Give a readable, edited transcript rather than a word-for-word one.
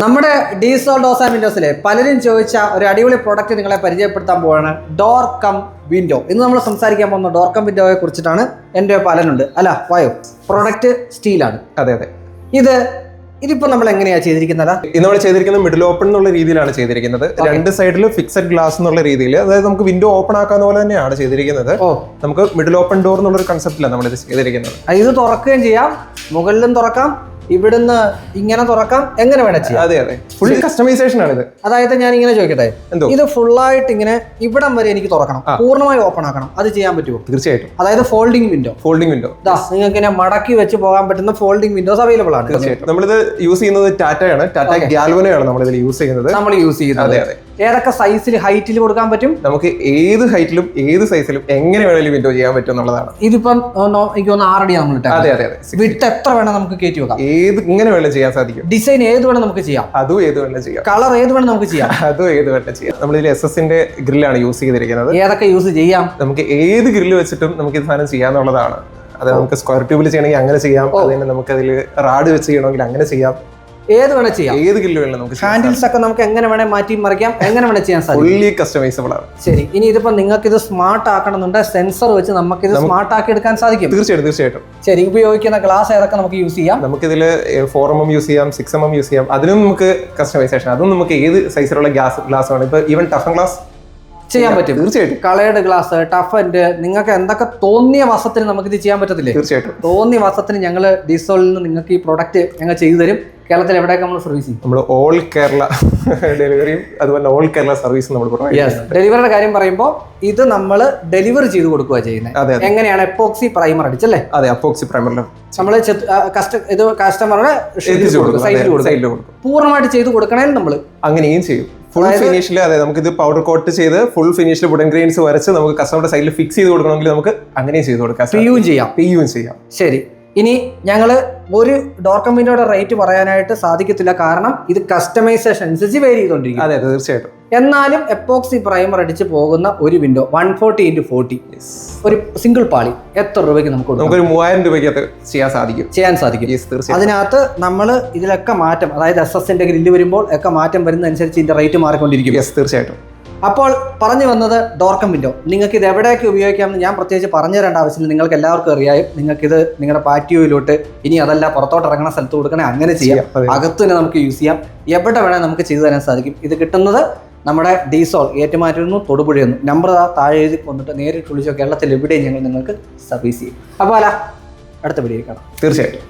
നമ്മുടെ ഡീസോൾ ഡോസ വിൻഡോസിലെ പലരും ചോദിച്ച ഒരു അടിപൊളി പ്രൊഡക്റ്റ് നിങ്ങളെ പരിചയപ്പെടുത്താൻ പോവാണ് ഡോർ കം വിൻഡോ. ഇന്ന് നമ്മൾ സംസാരിക്കാൻ പോകുന്ന ഡോർ കം വിൻഡോയെ കുറിച്ചിട്ടാണ്. എൻ്റെ പലനുണ്ട് അല്ല വായോ പ്രൊഡക്റ്റ് സ്റ്റീലാണ്. അതെ അതെ. ഇതിപ്പോ നമ്മൾ എങ്ങനെയാണ് ചെയ്തിരിക്കുന്നത്? ഇത് നമ്മൾ ചെയ്തിരിക്കുന്നത് മിഡിൽ ഓപ്പൺ എന്നുള്ള രീതിയിലാണ് ചെയ്തിരിക്കുന്നത്. രണ്ട് സൈഡിൽ ഫിക്സഡ് ഗ്ലാസ് എന്നുള്ള രീതിയിൽ, അതായത് നമുക്ക് വിൻഡോ ഓപ്പൺ ആക്കാവുന്ന പോലെ തന്നെയാണ് ചെയ്തിരിക്കുന്നത്. നമുക്ക് മിഡിൽ ഓപ്പൺ ഡോർ എന്നുള്ള ഒരു കൺസെപ്റ്റിലാണ് നമ്മൾ ഇത് ചെയ്തിരിക്കുന്നത്. ഇത് തുറക്കുകയും ചെയ്യാം, മുകളിലും തുറക്കാം, ഇവിടുന്ന് ഇങ്ങനെ തുറക്കാം, എങ്ങനെ വേണം ചെയ്യാം. അതെ അതെ, ഫുൾ കസ്റ്റമൈസേഷൻ ആണ് ഇത്. അതായത് ഞാൻ ഇങ്ങനെ ചോദിക്കട്ടെ, ഇത് ഫുള്ളായിട്ട് ഇങ്ങനെ ഇവിടം വരെ എനിക്ക് തുറക്കണം, പൂർണ്ണമായി ഓപ്പൺ ആക്കണം, അത് ചെയ്യാൻ പറ്റുമോ? തീർച്ചയായിട്ടും. അതായത് ഫോൾഡിംഗ് വിൻഡോ. നിങ്ങൾക്ക് ഇങ്ങനെ മടക്കി വെച്ച് പോകാൻ പറ്റുന്ന ഫോൾഡിംഗ് വിൻഡോസ് അവൈലബിൾ ആണ്. തീർച്ചയായിട്ടും. നമ്മളിത് യൂസ് ചെയ്യുന്നത് ടാറ്റയാണ്, ടാറ്റ ഗാൽവനയാണ് നമ്മൾ ഇതിൽ യൂസ് ചെയ്യുന്നത്. അതെ അതെ. ഏതൊക്കെ സൈസിൽ ഹൈറ്റിൽ കൊടുക്കാൻ പറ്റും? നമുക്ക് ഏത് ഹൈറ്റിലും ഏത് സൈസിലും എങ്ങനെ വേണമെങ്കിലും വിൻഡോ ചെയ്യാൻ പറ്റും എന്നുള്ളതാണ്. ഇതിപ്പം എനിക്ക് ഒന്ന് 6 അടി നമ്മൾ ഇട്ടേ. അതെ അതെ. വിട്ട് എത്ര വേണം നമുക്ക് കയറ്റി വെക്കാം? ഏത് ഇങ്ങനെ വേണം ചെയ്യാൻ സാധിക്കും. ഡിസൈൻ ഏത് വേണം നമുക്ക് ചെയ്യാം, അതും ഏത് വേണം ചെയ്യാം. കളർ ഏത് വേണം നമുക്ക് ചെയ്യാം, അതും ഏത് വേണം ചെയ്യാം. നമ്മളിതിൽ SS-ന്റെ ഗ്രില്ലാണ് യൂസ് ചെയ്തിരിക്കുന്നത്. ഏതൊക്കെ യൂസ് ചെയ്യാം? നമുക്ക് ഏത് ഗ്രില്ല് വെച്ചിട്ടും നമുക്ക് ഇത് സാധനം ചെയ്യാന്നുള്ളതാണ്. അത് നമുക്ക് സ്ക്വയർ ട്യൂബിൽ ചെയ്യണമെങ്കിൽ അങ്ങനെ ചെയ്യാം, അതുതന്നെ നമുക്ക് അതിൽ റാഡ് വെച്ച് ചെയ്യണമെങ്കിൽ അങ്ങനെ ചെയ്യാം. ഏത് വേണേ ചെയ്യാം, ഏത് ഗ്രില്ല് വേണം നമുക്ക്. ഹാൻഡിൽസ് ഒക്കെ നമുക്ക് എങ്ങനെ വേണേ മാറ്റി മറിക്കാം, എങ്ങനെ വേണേ ചെയ്യാൻ സാധിക്കും. ഫുള്ളി കസ്റ്റമൈസബിൾ ആണ്. ശരി, ഇനി ഇതിപ്പോ നിങ്ങൾക്ക് ഇത് സ്മാർട്ട് ആക്കണമെന്നുണ്ട്, സെൻസർ വെച്ച് നമുക്ക് ഇത് സ്മാർട്ട് ആക്കി എടുക്കാൻ സാധിക്കും. തീർച്ചയായിട്ടും. ശരി, ഉപയോഗിക്കുന്ന ഗ്ലാസ് ഏതൊക്കെ നമുക്ക് യൂസ് ചെയ്യാം? നമുക്കിതിൽ 4mm യൂസ് ചെയ്യാം, 6mm യൂസ് ചെയ്യാം. അതിനും നമുക്ക് കസ്റ്റമൈസേഷൻ, അതും നമുക്ക് ഏത് സൈസിലുള്ള ഗ്ലാസ് ആണ്. ഇപ്പൊ ഈവൻ ടഫൻ ഗ്ലാസ് ചെയ്യാൻ പറ്റും. തീർച്ചയായിട്ടും. കളേർഡ് ഗ്ലാസ്, ടഫൻഡ്, നിങ്ങൾക്ക് എന്തൊക്കെ തോന്നിയ വസത്തിന് നമുക്കിത് ചെയ്യാൻ പറ്റത്തില്ലേ? തീർച്ചയായിട്ടും. തോന്നിയ വസത്തിന് ഞങ്ങൾ ഡീസോളിൽ നിന്ന് നിങ്ങൾക്ക് ഈ പ്രോഡക്റ്റ് ഞങ്ങൾ ചെയ്തു തരും. കേരളത്തിൽ എവിടെയൊക്കെ നമ്മൾ സർവീസ് ചെയ്യും? നമ്മൾ ഓൾ കേരള ഡെലിവറിയും അതുപോലെ ഓൾ കേരള സർവീസും നമ്മൾ പ്രൊവൈഡ് ചെയ്യുന്നു. ഡെലിവറിയുടെ കാര്യം പറയുമ്പോൾ ഇത് നമ്മൾ ഡെലിവറി ചെയ്ത് കൊടുക്കുക ചെയ്യുന്നത്. എങ്ങനെയാണ്? എപ്പോക്സി പ്രൈമർ അടിച്ചല്ലേ? അതെ, എപ്പോക്സി പ്രൈമറിൽ നമ്മൾ ഇത് കസ്റ്റമറുടെ സൈഡിൽ കൊടുക്കും. പൂർണ്ണമായിട്ട് ചെയ്ത് കൊടുക്കണേലും നമ്മൾ അങ്ങനെയും ചെയ്യും. ഫുൾ ഫിനിഷിൽ. അതെ, നമുക്ക് ഇത് പൗഡർ കോട്ട് ചെയ്ത് ഫുൾ ഫിനിഷിൽ വുഡൻ ഗ്രെയിൻസ് വരച്ച് നമുക്ക് കസ്റ്റമറുടെ സൈഡിൽ ഫിക്സ് ചെയ്ത് കൊടുക്കണമെങ്കിൽ നമുക്ക് അങ്ങനെയും ചെയ്ത് കൊടുക്കാം. പിയും ചെയ്യാം. ശരി, ഇനി ഞങ്ങൾ ഒരു ഡോർ കം വിൻഡോയുടെ റേറ്റ് പറയാനായിട്ട് സാധിക്കത്തില്ല, കാരണം ഇത് കസ്റ്റമൈസേഷൻ അനുസരിച്ച് വേരി ചെയ്തുകൊണ്ടിരിക്കും. അതെ, തീർച്ചയായിട്ടും. എന്നാലും എപ്പോക്സി പ്രൈമർ അടിച്ച് പോകുന്ന ഒരു വിൻഡോ 140x40 ഒരു സിംഗിൾ പാളി എത്ര രൂപയ്ക്ക് നമുക്ക് 3000 രൂപയ്ക്ക് ചെയ്യാൻ സാധിക്കും. അതിനകത്ത് നമ്മൾ ഇതിലൊക്കെ മാറ്റം, അതായത് SS-ന്റെ ഗ്രില്ല് വരുമ്പോൾ ഒക്കെ മാറ്റം വരുന്നതനുസരിച്ച് ഇതിന്റെ റേറ്റ് മാറിക്കൊണ്ടിരിക്കും. തീർച്ചയായിട്ടും. അപ്പോൾ പറഞ്ഞു വന്നത് ഡോർ കം വിൻഡോ നിങ്ങൾക്ക് ഇത് എവിടെയൊക്കെ ഉപയോഗിക്കാമെന്ന് ഞാൻ പ്രത്യേകിച്ച് പറഞ്ഞു തരേണ്ട ആവശ്യമില്ല. നിങ്ങൾക്ക് എല്ലാവർക്കും അറിയാം. നിങ്ങൾക്കിത് നിങ്ങളുടെ പാറ്റിയോയിലോട്ട്, ഇനി അതല്ല പുറത്തോട്ട് ഇറങ്ങുന്ന സ്ഥലത്ത് കൊടുക്കണേ, അങ്ങനെ ചെയ്യാം. അകത്ത് തന്നെ നമുക്ക് യൂസ് ചെയ്യാം. എവിടെ വേണേൽ നമുക്ക് ചെയ്തു തരാൻ സാധിക്കും. ഇത് കിട്ടുന്നത് നമ്മുടെ ഡീസോൾ ഏറ്റുമാറ്റൂരിൽ തൊടുപുഴയൊന്നും. നമ്പർ താഴെ എഴുതി കൊണ്ടിട്ട് നേരിട്ട് വിളിച്ചോ, കേരളത്തിൽ എവിടെയും ഞങ്ങൾ നിങ്ങൾക്ക് സർവീസ് ചെയ്യും. അപ്പോൾ അടുത്ത വീഡിയോ കാണാം. തീർച്ചയായിട്ടും.